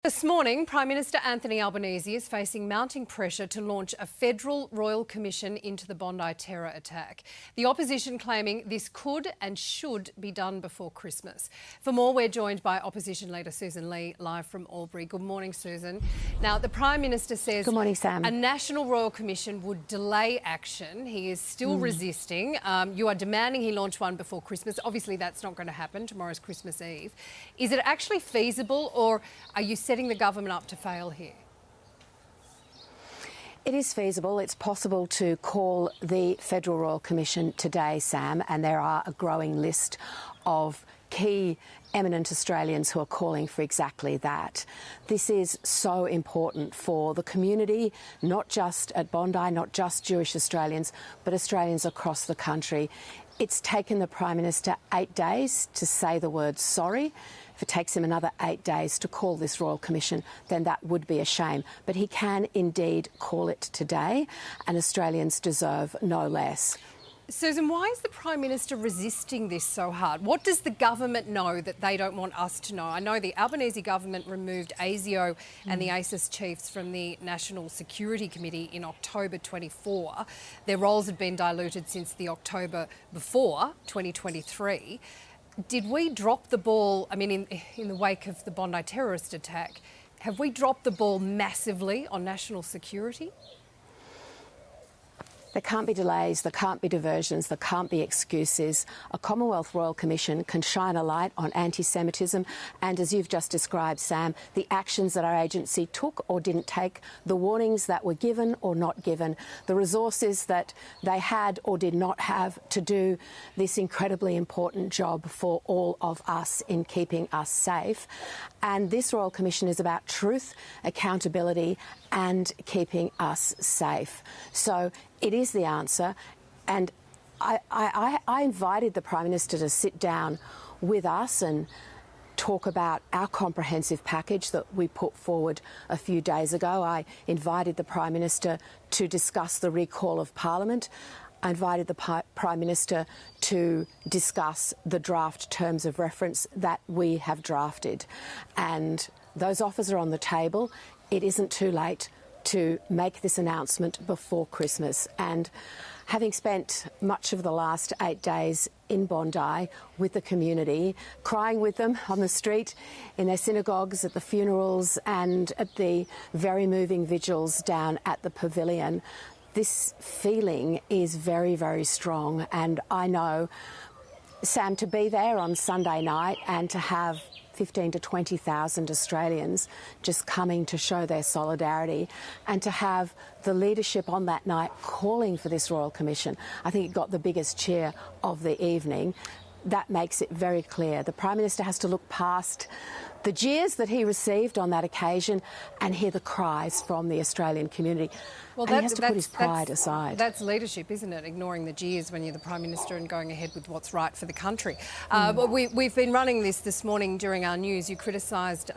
This morning, Prime Minister Anthony Albanese is facing mounting pressure to launch a federal royal commission into the Bondi terror attack. The opposition claiming this could and should be done before Christmas. For more, we're joined by opposition leader Susan Lee, live from Albury. Good morning, Susan. Now, the Prime Minister says Good morning, Sam. A national royal commission would delay action. He is still resisting. You are demanding he launch one before Christmas. Obviously, that's not going to happen. Tomorrow's Christmas Eve. Is it actually feasible, or are you setting the government up to fail here? It is feasible. It's possible to call the Federal Royal Commission today, Sam, and there are a growing list of key eminent Australians who are calling for exactly that. This is so important for the community, not just at Bondi, not just Jewish Australians, but Australians across the country. It's taken the Prime Minister 8 days to say the word sorry. If it takes him another 8 days to call this Royal Commission, then that would be a shame. But he can indeed call it today, and Australians deserve no less. Susan, why is the Prime Minister resisting this so hard? What does the government know that they don't want us to know? I know the Albanese government removed ASIO and the ACES chiefs from the National Security Committee in October 24. Their roles had been diluted since the October before, 2023. Did we drop the ball, I mean, in the wake of the Bondi terrorist attack, have we dropped the ball massively on national security? There can't be delays, there can't be diversions, there can't be excuses. A Commonwealth Royal Commission can shine a light on anti-Semitism and, as you've just described, Sam, the actions that our agency took or didn't take, the warnings that were given or not given, the resources that they had or did not have to do this incredibly important job for all of us in keeping us safe. And this Royal Commission is about truth, accountability and keeping us safe. So it is the answer, and I invited the Prime Minister to sit down with us and talk about our comprehensive package that we put forward a few days ago. I invited the Prime Minister to discuss the recall of Parliament. I invited the Prime Minister to discuss the draft terms of reference that we have drafted. And those offers are on the table. It isn't too late to make this announcement before Christmas. And having spent much of the last 8 days in Bondi with the community, crying with them on the street, in their synagogues, at the funerals and at the very moving vigils down at the pavilion, this feeling is very, very strong. And I know, Sam, to be there on Sunday night and to have 15,000 to 20,000 Australians just coming to show their solidarity, and to have the leadership on that night calling for this Royal Commission, I think it got the biggest cheer of the evening. That makes it very clear. The Prime Minister has to look past the jeers that he received on that occasion and hear the cries from the Australian community. Well, and he has to put his pride aside. That's leadership, isn't it? Ignoring the jeers when you're the Prime Minister and going ahead with what's right for the country. But we've been running this morning during our news. You criticised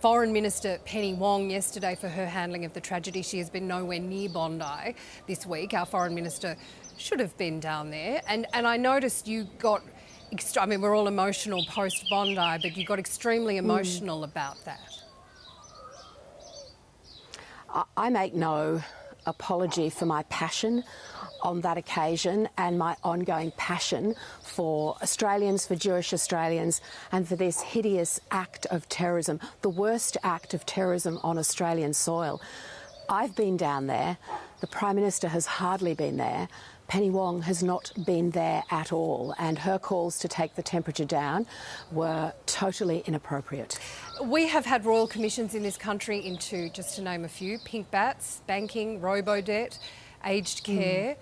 Foreign Minister Penny Wong yesterday for her handling of the tragedy. She has been nowhere near Bondi this week. Our Foreign Minister should have been down there. And I noticed you got... I mean, we're all emotional post-Bondi, but you got extremely emotional about that. I make no apology for my passion on that occasion and my ongoing passion for Australians, for Jewish Australians, and for this hideous act of terrorism, the worst act of terrorism on Australian soil. I've been down there. The Prime Minister has hardly been there. Penny Wong has not been there at all, and her calls to take the temperature down were totally inappropriate. We have had royal commissions in this country into, just to name a few, pink bats, banking, robo-debt, aged care.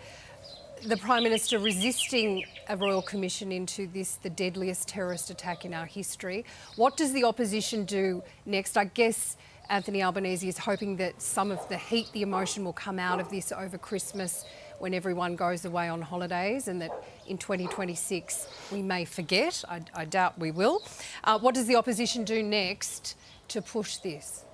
The Prime Minister resisting a royal commission into this, the deadliest terrorist attack in our history. What does the opposition do next? I guess Anthony Albanese is hoping that some of the heat, the emotion will come out of this over Christmas when everyone goes away on holidays, and that in 2026 we may forget. I doubt we will. What does the opposition do next to push this?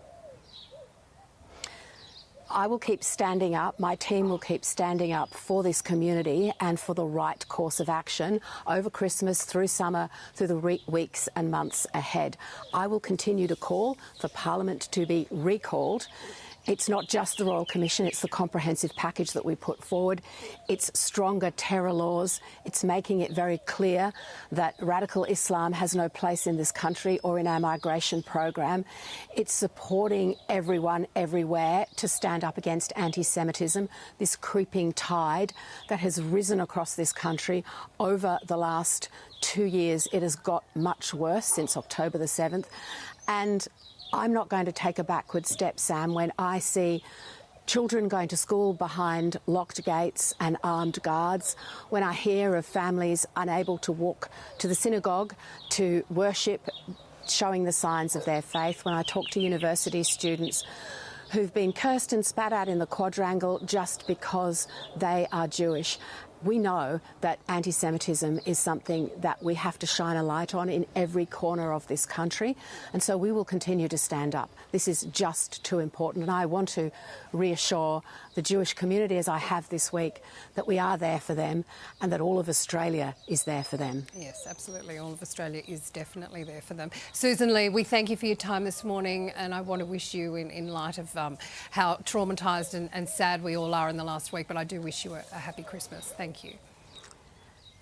I will keep standing up, my team will keep standing up for this community and for the right course of action over Christmas, through summer, through the weeks and months ahead. I will continue to call for Parliament to be recalled. It's not just the Royal Commission, it's the comprehensive package that we put forward. It's stronger terror laws. It's making it very clear that radical Islam has no place in this country or in our migration program. It's supporting everyone everywhere to stand up against anti-Semitism, this creeping tide that has risen across this country over the last 2 years. It has got much worse since October the 7th. And I'm not going to take a backward step, Sam, when I see children going to school behind locked gates and armed guards, when I hear of families unable to walk to the synagogue to worship, showing the signs of their faith, when I talk to university students who've been cursed and spat at in the quadrangle just because they are Jewish. We know that anti-Semitism is something that we have to shine a light on in every corner of this country, and so we will continue to stand up. This is just too important, and I want to reassure the Jewish community, as I have this week, that we are there for them and that all of Australia is there for them. Yes, absolutely. All of Australia is definitely there for them. Susan Lee, we thank you for your time this morning, and I want to wish you, in light of how traumatised and sad we all are in the last week, but I do wish you a happy Christmas. Thank you.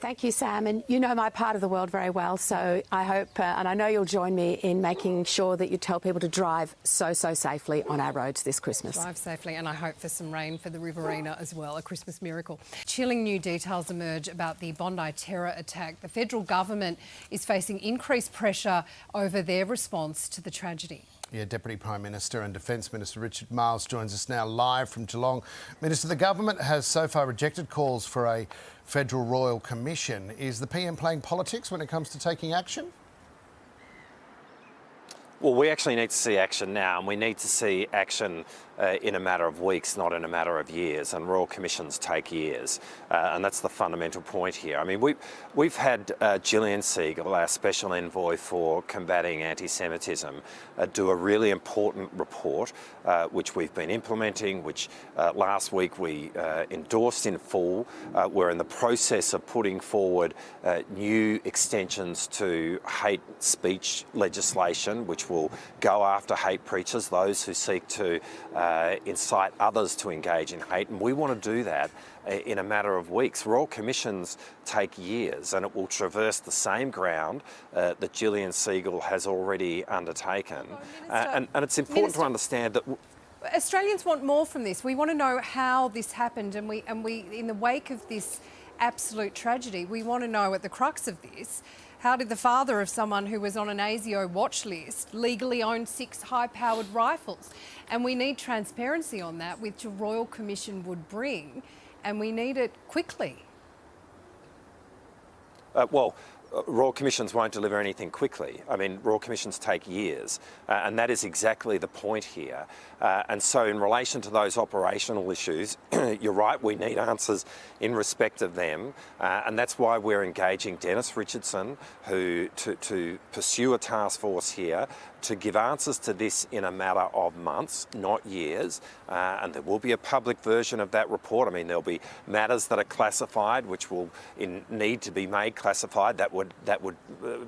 Thank you, Sam. And you know my part of the world very well, so I hope, and I know you'll join me in making sure that you tell people to drive so safely on our roads this Christmas. Drive safely, and I hope for some rain for the Riverina as well, a Christmas miracle. Chilling new details emerge about the Bondi terror attack. The federal government is facing increased pressure over their response to the tragedy. Yeah, Deputy Prime Minister and Defence Minister Richard Marles joins us now live from Geelong. Minister, the government has so far rejected calls for a federal royal commission. Is the PM playing politics when it comes to taking action? Well, we actually need to see action now, and we need to see action in a matter of weeks, not in a matter of years, and royal commissions take years, and that's the fundamental point here. I mean, we've had Gillian Siegel, our special envoy for combating anti-Semitism, do a really important report, which we've been implementing, which last week we endorsed in full. We're in the process of putting forward new extensions to hate speech legislation, which will go after hate preachers, those who seek to incite others to engage in hate, and we want to do that in a matter of weeks. Royal commissions take years, and it will traverse the same ground that Gillian Siegel has already undertaken. And it's important to understand that Australians want more from this. We want to know how this happened, and we in the wake of this absolute tragedy, we want to know at the crux of this, how did the father of someone who was on an ASIO watch list legally own 6 high-powered rifles? And we need transparency on that, which a Royal Commission would bring, and we need it quickly. Royal Commissions won't deliver anything quickly. I mean, Royal Commissions take years, and that is exactly the point here. And so in relation to those operational issues, you're right, we need answers in respect of them, and that's why we're engaging Dennis Richardson, who to pursue a task force here to give answers to this in a matter of months, not years, and there will be a public version of that report. I mean, there'll be matters that are classified, which will need to be made classified. That would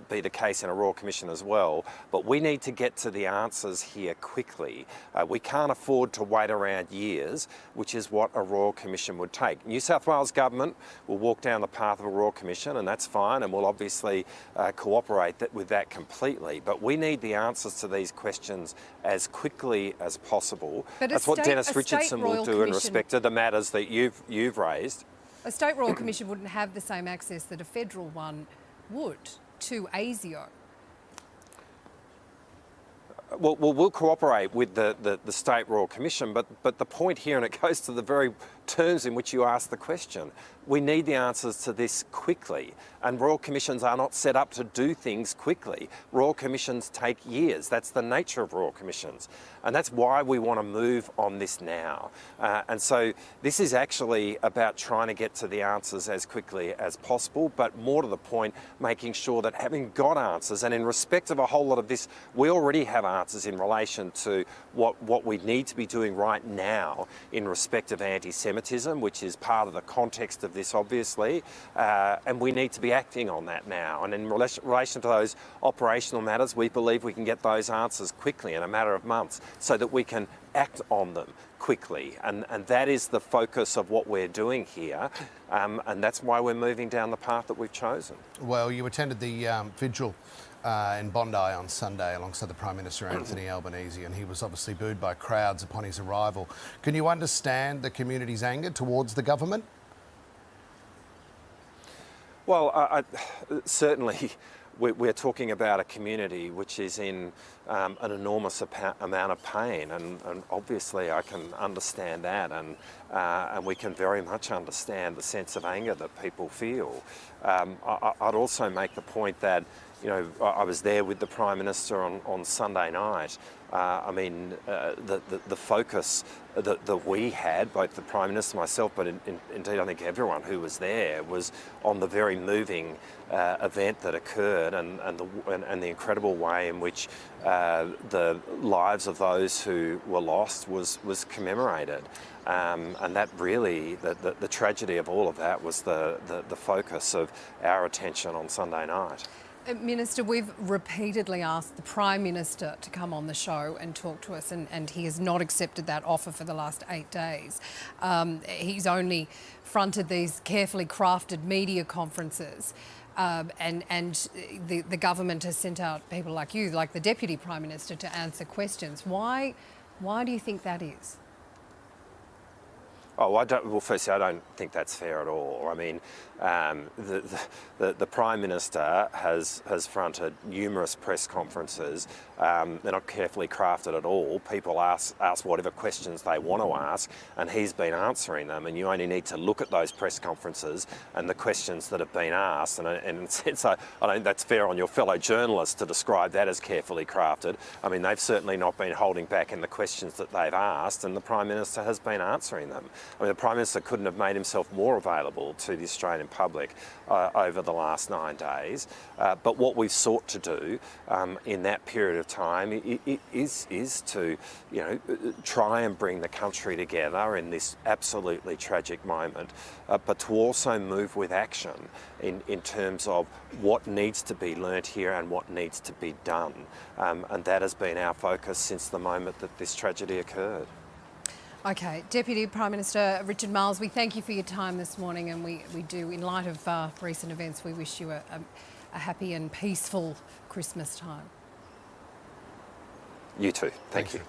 be the case in a Royal Commission as well. But we need to get to the answers here quickly. We can't afford to wait around years, which is what a Royal Commission would take. New South Wales Government will walk down the path of a Royal Commission, and that's fine, and we'll obviously cooperate with that completely. But we need the answers to these questions as quickly as possible. But that's what Dennis Richardson will do in respect to the matters that you've raised. A state Royal Commission wouldn't have the same access that a federal one would to ASIO. Well, we'll cooperate with the State Royal Commission, but the point here, and it goes to the very terms in which you ask the question. We need the answers to this quickly, and Royal Commissions are not set up to do things quickly. Royal Commissions take years. That's the nature of Royal Commissions, and that's why we want to move on this now. And so this is actually about trying to get to the answers as quickly as possible, but more to the point, making sure that having got answers, and in respect of a whole lot of this, we already have answers in relation to what we need to be doing right now in respect of anti-Semitism, which is part of the context of this, obviously, and we need to be acting on that now. And in relation to those operational matters, we believe we can get those answers quickly in a matter of months so that we can act on them quickly. And that is the focus of what we're doing here, and that's why we're moving down the path that we've chosen. Well, you attended the vigil in Bondi on Sunday alongside the Prime Minister Anthony Albanese, and he was obviously booed by crowds upon his arrival. Can you understand the community's anger towards the government? Well, certainly we're talking about a community which is in an enormous amount of pain, and obviously I can understand that, and we can very much understand the sense of anger that people feel. I'd also make the point that, you know, I was there with the Prime Minister on Sunday night. I mean, the focus that we had, both the Prime Minister, myself, but indeed I think everyone who was there, was on the very moving event that occurred, and the incredible way in which the lives of those who were lost was commemorated. And that really, the tragedy of all of that was the focus of our attention on Sunday night. Minister, we've repeatedly asked the Prime Minister to come on the show and talk to us, and he has not accepted that offer for the last 8 days. He's only fronted these carefully crafted media conferences, and the government has sent out people like you, like the Deputy Prime Minister, to answer questions. Why do you think that is? Oh, well, firstly, I don't think that's fair at all. I mean, the Prime Minister has fronted numerous press conferences. They're not carefully crafted at all. People ask whatever questions they want to ask, and he's been answering them. And you only need to look at those press conferences and the questions that have been asked. And in a sense, I don't think that's fair on your fellow journalists to describe that as carefully crafted. I mean, they've certainly not been holding back in the questions that they've asked, and the Prime Minister has been answering them. I mean, the Prime Minister couldn't have made himself more available to the Australian public over the last 9 days. But what we've sought to do in that period of time is to, you know, try and bring the country together in this absolutely tragic moment, but to also move with action in terms of what needs to be learnt here and what needs to be done. And that has been our focus since the moment that this tragedy occurred. Okay, Deputy Prime Minister Richard Marles, we thank you for your time this morning, and we do, in light of recent events, we wish you a happy and peaceful Christmas time. You too. Thank you.